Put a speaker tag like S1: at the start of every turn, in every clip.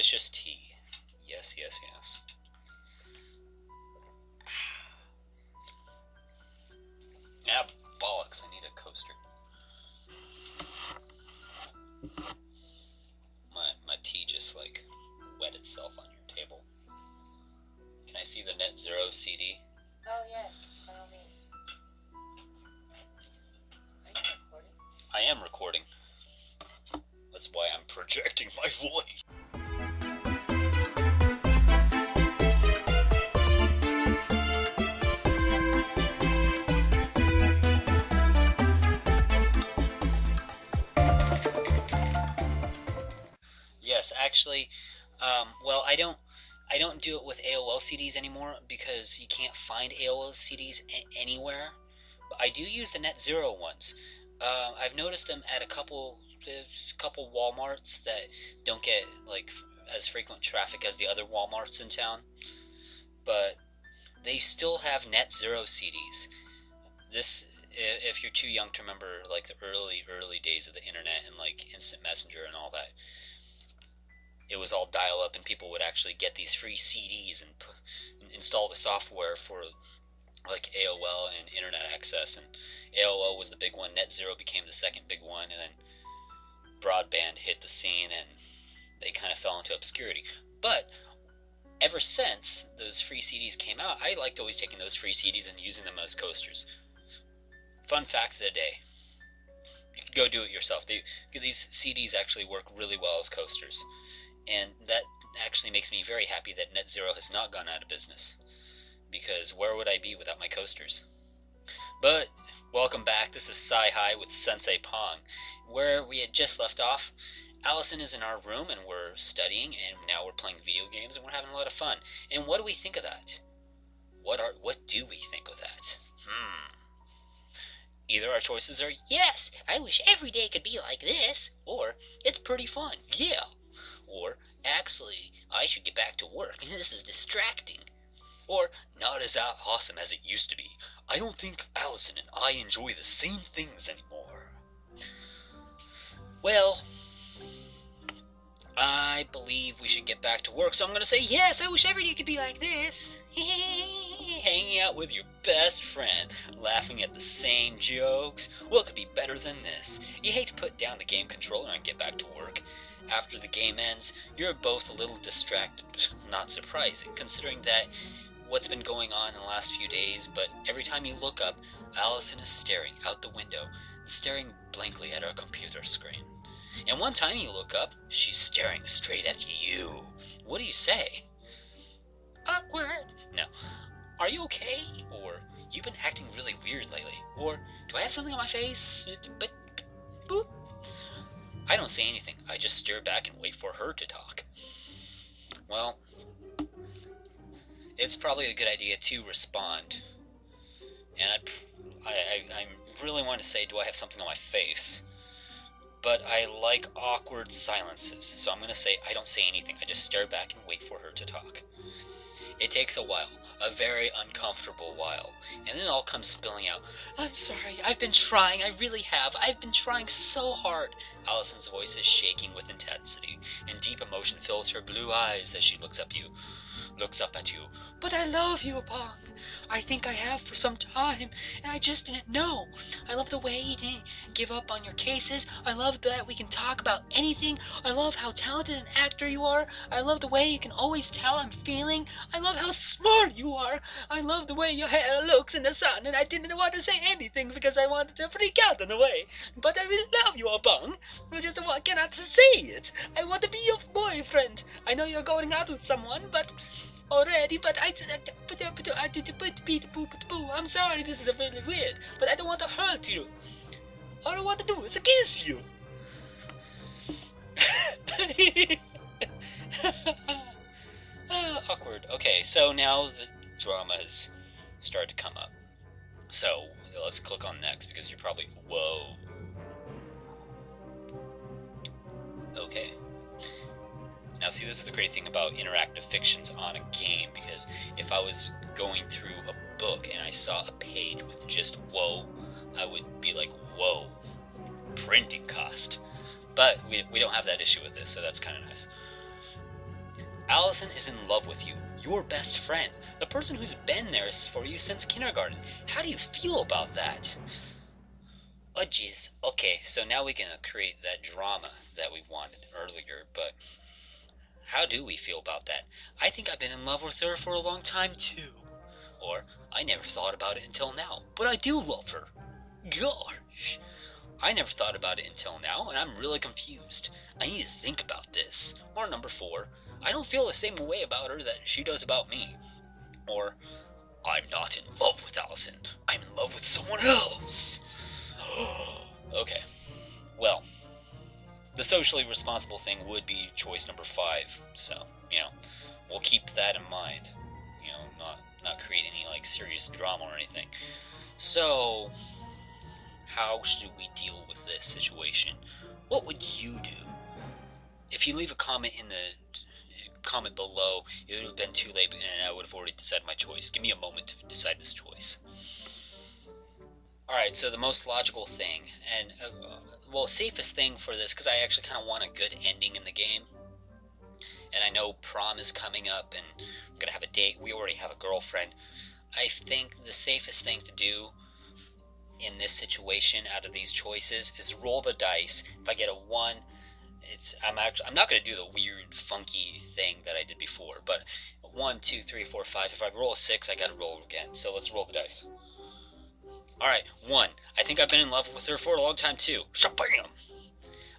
S1: delicious tea. Yes, yes, yes. Yeah, bollocks, I need a coaster. My tea just, like, wet itself on your table. Can I see the Net-Zero CD?
S2: Oh, yeah, by all means. Are you recording?
S1: I am recording. That's why I'm projecting my voice. Yes, actually, well, I don't do it with AOL CDs anymore because you can't find AOL CDs anywhere. But I do use the Net-Zero ones. I've noticed them at a couple Walmarts that don't get like as frequent traffic as the other Walmarts in town, but they still have Net-Zero CDs. This, if you're too young to remember, like the early days of the internet and like instant messenger and all that, it was all dial up and people would actually get these free CDs and install the software for like AOL and internet access. And AOL was the big one, Net-Zero became the second big one, and then broadband hit the scene and they kind of fell into obscurity. But ever since those free CDs came out, I liked always taking those free CDs and using them as coasters. Fun fact of the day. You can go do it yourself. These CDs actually work really well as coasters. And that actually makes me very happy that Net-Zero has not gone out of business. Because where would I be without my coasters? But, welcome back. This is Sci-Hi with Sensei-Pong. Where we had just left off, Allison is in our room and we're studying, and now we're playing video games and we're having a lot of fun. And what do we think of that? What do we think of that? Either our choices are, yes, I wish every day could be like this, or it's pretty fun, yeah. Or, actually, I should get back to work, this is distracting. Or, not as awesome as it used to be. I don't think Allison and I enjoy the same things anymore. Well, I believe we should get back to work, so I'm going to say, yes, I wish every day could be like this. Hanging out with your best friend, laughing at the same jokes. What could be better than this? You hate to put down the game controller and get back to work. After the game ends, you're both a little distracted. Not surprising, considering that what's been going on in the last few days, but every time you look up, Allison is staring out the window, staring blankly at her computer screen. And one time you look up, she's staring straight at you. What do you say? Awkward. No. Are you okay? Or, you've been acting really weird lately. Or, do I have something on my face? But boop. I don't say anything. I just stare back and wait for her to talk. Well, it's probably a good idea to respond. And I really want to say, do I have something on my face? But I like awkward silences, so I'm going to say I don't say anything. I just stare back and wait for her to talk. It takes a while, a very uncomfortable while, and then it all comes spilling out. I'm sorry, I've been trying, I really have. I've been trying so hard. Allison's voice is shaking with intensity, and deep emotion fills her blue eyes as she looks up at you. But I love you, Pong. I think I have for some time, and I just didn't know. I love the way you didn't give up on your cases. I love that we can talk about anything. I love how talented an actor you are. I love the way you can always tell I'm feeling. I love how smart you are. I love the way your hair looks in the sun, and I didn't want to say anything because I wanted to freak out on the way. But I really love you, Pong. I just cannot say it. I want to be your boyfriend. I know you're going out with someone, but... already, but I'm sorry, this is really weird, but I don't want to hurt you. All I want to do is kiss you. Awkward. Okay, so now the drama has started to come up. So let's click on next because you're probably, whoa. Okay. Now, see, this is the great thing about interactive fictions on a game, because if I was going through a book and I saw a page with just whoa, I would be like, whoa, printing cost. But we don't have that issue with this, so that's kind of nice. Allison is in love with you, your best friend, the person who's been there for you since kindergarten. How do you feel about that? Oh, jeez. Okay, so now we can create that drama that we wanted earlier, but how do we feel about that? I think I've been in love with her for a long time, too. Or, I never thought about it until now, but I do love her. Gosh. I never thought about it until now, and I'm really confused. I need to think about this. Or number 4, I don't feel the same way about her that she does about me. Or, I'm not in love with Allison. I'm in love with someone else. Okay. Well, the socially responsible thing would be choice number 5. So, we'll keep that in mind. Not create any serious drama or anything. So, how should we deal with this situation? What would you do? If you leave a comment in the comment below, it would have been too late and I would have already decided my choice. Give me a moment to decide this choice. Alright, so the most logical thing, and safest thing for this, because I actually kind of want a good ending in the game, and I know prom is coming up, and I'm going to have a date, we already have a girlfriend. I think the safest thing to do in this situation out of these choices is roll the dice. If I get a 1, I'm not going to do the weird, funky thing that I did before, but 1, 2, 3, 4, 5. If I roll a 6, I got to roll again, so let's roll the dice. Alright, 1. I think I've been in love with her for a long time, too. Shabam!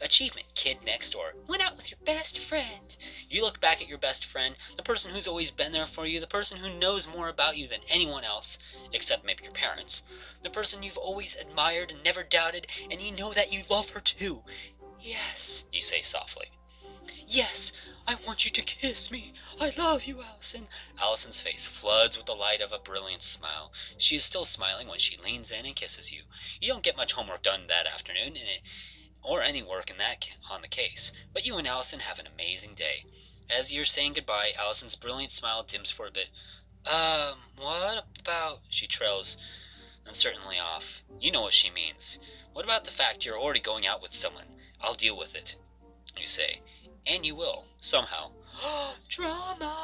S1: Achievement, kid next door. Went out with your best friend. You look back at your best friend, the person who's always been there for you, the person who knows more about you than anyone else, except maybe your parents. The person you've always admired and never doubted, and you know that you love her too. Yes, you say softly. Yes, I want you to kiss me. I love you, Allison. Allison's face floods with the light of a brilliant smile. She is still smiling when she leans in and kisses you. You don't get much homework done that afternoon, or any work on the case, but you and Allison have an amazing day. As you're saying goodbye, Allison's brilliant smile dims for a bit. What about... She trails uncertainly off. You know what she means. What about the fact you're already going out with someone? I'll deal with it, you say. And you will, somehow. Drama!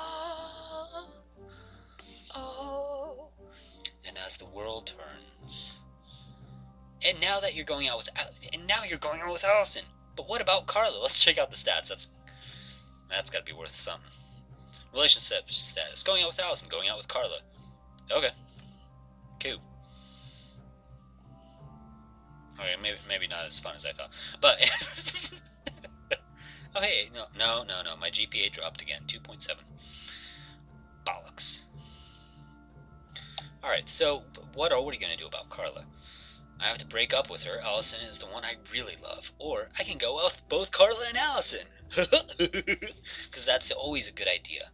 S1: Oh. And as the world turns... And now you're going out with Allison. But what about Carla? Let's check out the stats. That's got to be worth something. Relationship status. Going out with Allison. Going out with Carla. Okay. Cool. Okay, maybe not as fun as I thought. But... oh, hey. No. My GPA dropped again. 2.7. Bollocks. Alright, so what are we going to do about Carla? I have to break up with her. Allison is the one I really love. Or I can go out with both Carla and Allison. Because that's always a good idea.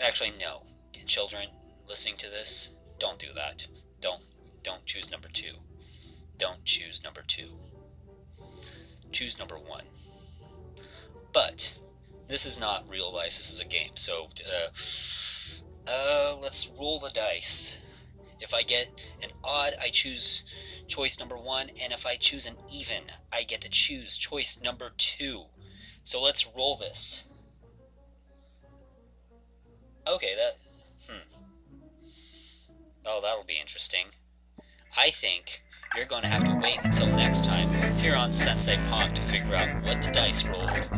S1: Actually, no. Children listening to this, don't do that. Don't choose number 2. Don't choose number 2. Choose number 1. But this is not real life. This is a game. So, let's roll the dice. If I get an odd, I choose choice number 1, and if I choose an even, I get to choose choice number 2. So let's roll this. Okay, Oh, that'll be interesting. I think you're going to have to wait until next time here on Sensei-Pong to figure out what the dice rolled.